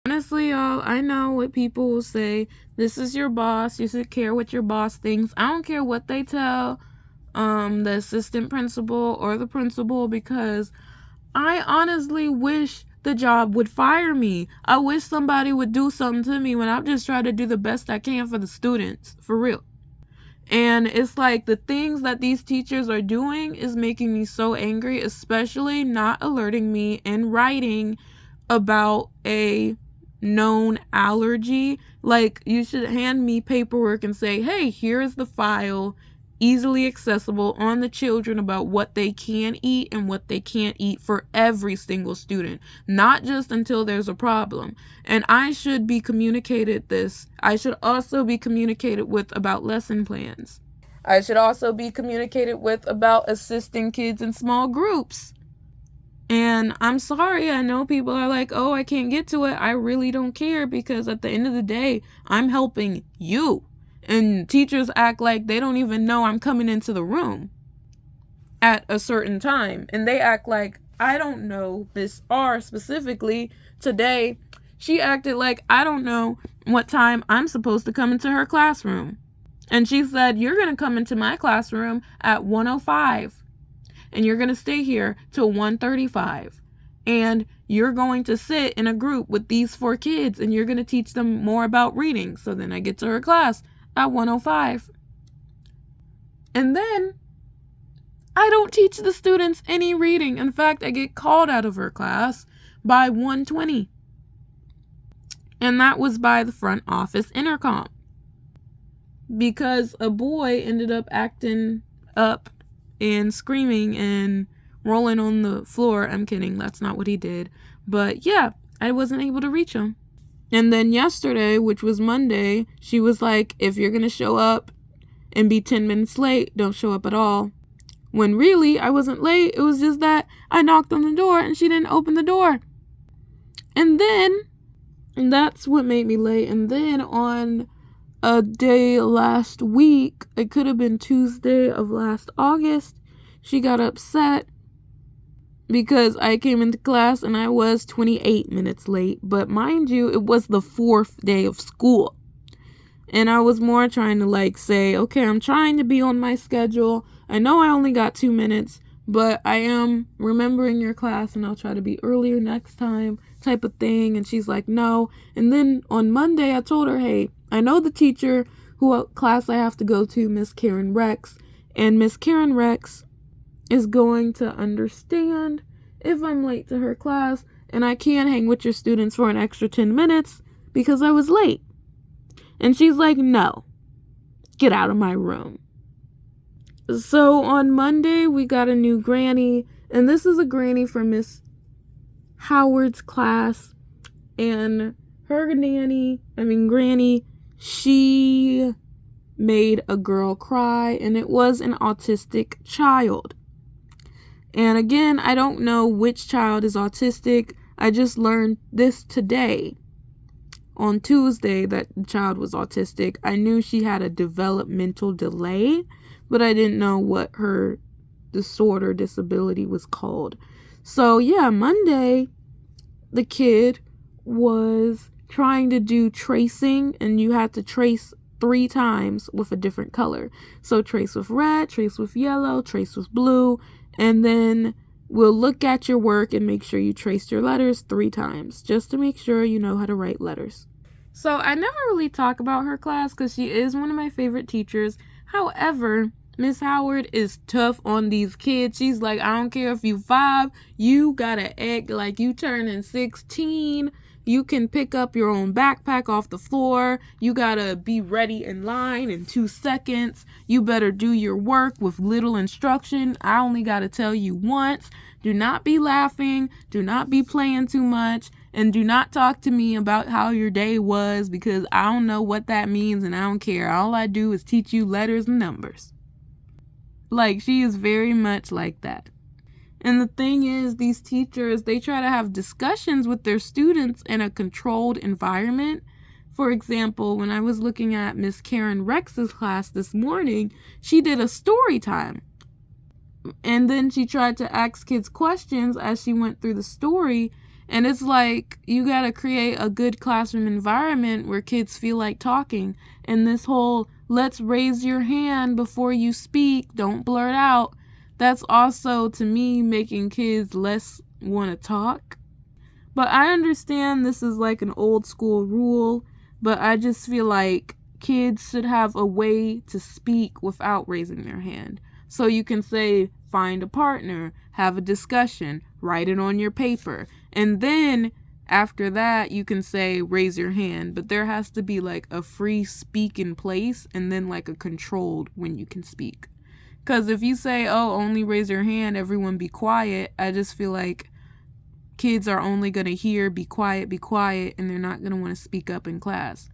Honestly, y'all, I know what people will say. This is your boss. You should care what your boss thinks. I don't care what they tell the assistant principal or the principal, because I honestly wish the job would fire me. I wish somebody would do something to me when I'm just trying to do the best I can for the students, for real. And it's like the things that these teachers are doing is making me so angry, especially not alerting me in writing about a known allergy. Like, you should hand me paperwork and say, hey, here is the file, easily accessible on the children, about what they can eat and what they can't eat for every single student, not just until there's a problem. And I should be communicated this. I should also be communicated with about lesson plans. I should also be communicated with about assisting kids in small groups. And I'm sorry, I know people are like, oh, I can't get to it. I really don't care, because at the end of the day, I'm helping you. And teachers act like they don't even know I'm coming into the room at a certain time. And they act like, I don't know, Miss R specifically today, she acted like I don't know what time I'm supposed to come into her classroom. And she said, you're going to come into my classroom at 1:05. And you're going to stay here till 1:35. And you're going to sit in a group with these 4 kids, and you're going to teach them more about reading. So then I get to her class at 1:05. And then I don't teach the students any reading. In fact, I get called out of her class by 1:20. And that was by the front office intercom, because a boy ended up acting up and screaming and rolling on the floor. I'm kidding, that's not what he did. But yeah, I wasn't able to reach him. And then yesterday, which was Monday, she was like, if you're going to show up and be 10 minutes late, don't show up at all. When really, I wasn't late. It was just that I knocked on the door and she didn't open the door. And that's what made me late. And then on a day last week, it could have been Tuesday of last August, she got upset because I came into class and I was 28 minutes late. But mind you, it was the 4th day of school. And I was more trying to say, okay, I'm trying to be on my schedule. I know I only got 2 minutes, but I am remembering your class and I'll try to be earlier next time, type of thing. And she's like, no. And then on Monday, I told her, hey, I know the teacher who class I have to go to, Miss Karen Rex, and Miss Karen Rex is going to understand if I'm late to her class, and I can't hang with your students for an extra 10 minutes because I was late. And she's like, no, get out of my room. So on Monday, we got a new granny, and this is a granny from Miss Howard's class, and her granny, she made a girl cry, and it was an autistic child. And again, I don't know which child is autistic. I just learned this today, on Tuesday, that the child was autistic. I knew she had a developmental delay, but I didn't know what her disorder, disability was called. So yeah, Monday, the kid was trying to do tracing, and you had to trace 3 times with a different color. So trace with red, trace with yellow, trace with blue, and then we'll look at your work and make sure you traced your letters 3 times, just to make sure you know how to write letters. So I never really talk about her class because she is one of my favorite teachers. However, Miss Howard is tough on these kids. She's like, I don't care if you 5, you gotta act like you turning 16. You can pick up your own backpack off the floor. You gotta be ready in line in 2 seconds. You better do your work with little instruction. I only gotta tell you once. Do not be laughing. Do not be playing too much. And do not talk to me about how your day was, because I don't know what that means and I don't care. All I do is teach you letters and numbers. She is very much like that. And the thing is, these teachers, they try to have discussions with their students in a controlled environment. For example, when I was looking at Miss Karen Rex's class this morning, she did a story time. And then she tried to ask kids questions as she went through the story. And it's like, you gotta create a good classroom environment where kids feel like talking. And this whole, let's raise your hand before you speak, don't blurt out, that's also, to me, making kids less want to talk. But I understand this is like an old school rule, but I just feel like kids should have a way to speak without raising their hand. So you can say, find a partner, have a discussion, write it on your paper. And then after that, you can say, raise your hand. But there has to be like a free speak in place and then like a controlled when you can speak. Because if you say, oh, only raise your hand, everyone be quiet, I just feel like kids are only going to hear be quiet, and they're not going to want to speak up in class.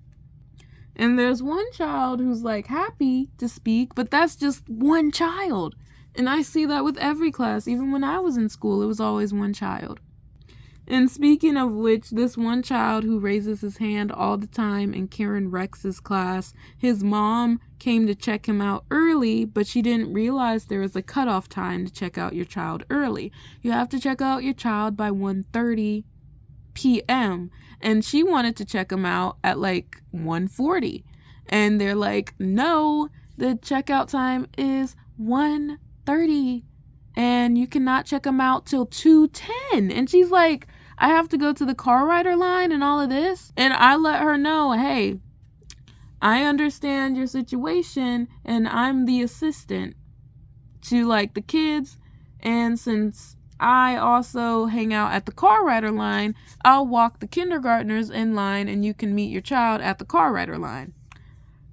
And there's one child who's like happy to speak, but that's just one child. And I see that with every class. Even when I was in school, it was always one child. And speaking of which, this one child who raises his hand all the time in Karen Rex's class, his mom came to check him out early, but she didn't realize there was a cutoff time to check out your child early. You have to check out your child by 1:30 p.m. And she wanted to check him out at like 1:40. And they're like, no, the checkout time is 1:30. And you cannot check him out till 2:10. And she's like, I have to go to the car rider line and all of this. And I let her know, hey, I understand your situation and I'm the assistant to like the kids. And since I also hang out at the car rider line, I'll walk the kindergartners in line and you can meet your child at the car rider line.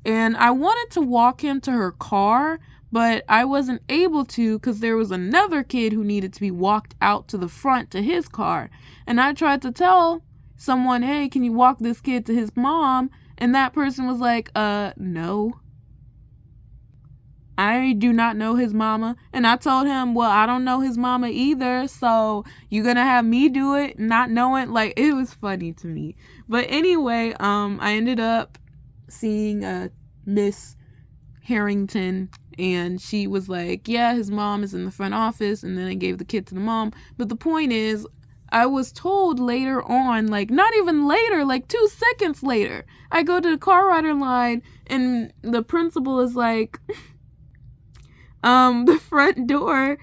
And I wanted to walk him to her car, but I wasn't able to because there was another kid who needed to be walked out to the front to his car. And I tried to tell someone, hey, can you walk this kid to his mom? And that person was like, no. I do not know his mama. And I told him, well, I don't know his mama either. So you're going to have me do it, not knowing. Like, it was funny to me. But anyway, I ended up seeing Miss Harrington, and she was like, yeah, his mom is in the front office. And then I gave the kid to the mom. But the point is, I was told later on, like not even later, like 2 seconds later, I go to the car rider line and the principal is like, the front door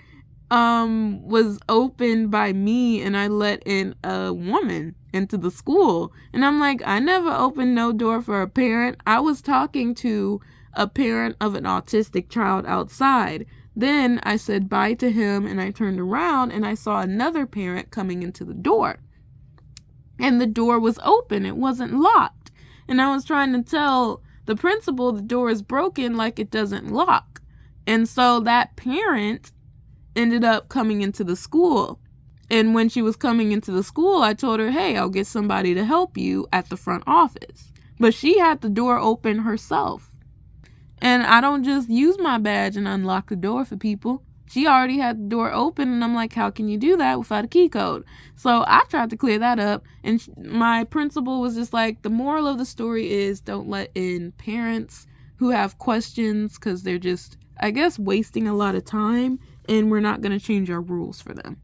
was opened by me and I let in a woman into the school. And I'm like, I never opened no door for a parent. I was talking to a parent of an autistic child outside. Then I said bye to him and I turned around and I saw another parent coming into the door. And the door was open. It wasn't locked. And I was trying to tell the principal the door is broken, like it doesn't lock. And so that parent ended up coming into the school. And when she was coming into the school, I told her, hey, I'll get somebody to help you at the front office. But she had the door open herself. And I don't just use my badge and unlock the door for people. She already had the door open, and I'm like, how can you do that without a key code? So I tried to clear that up, and my principal was just like, the moral of the story is don't let in parents who have questions because they're just, I guess, wasting a lot of time, and we're not going to change our rules for them.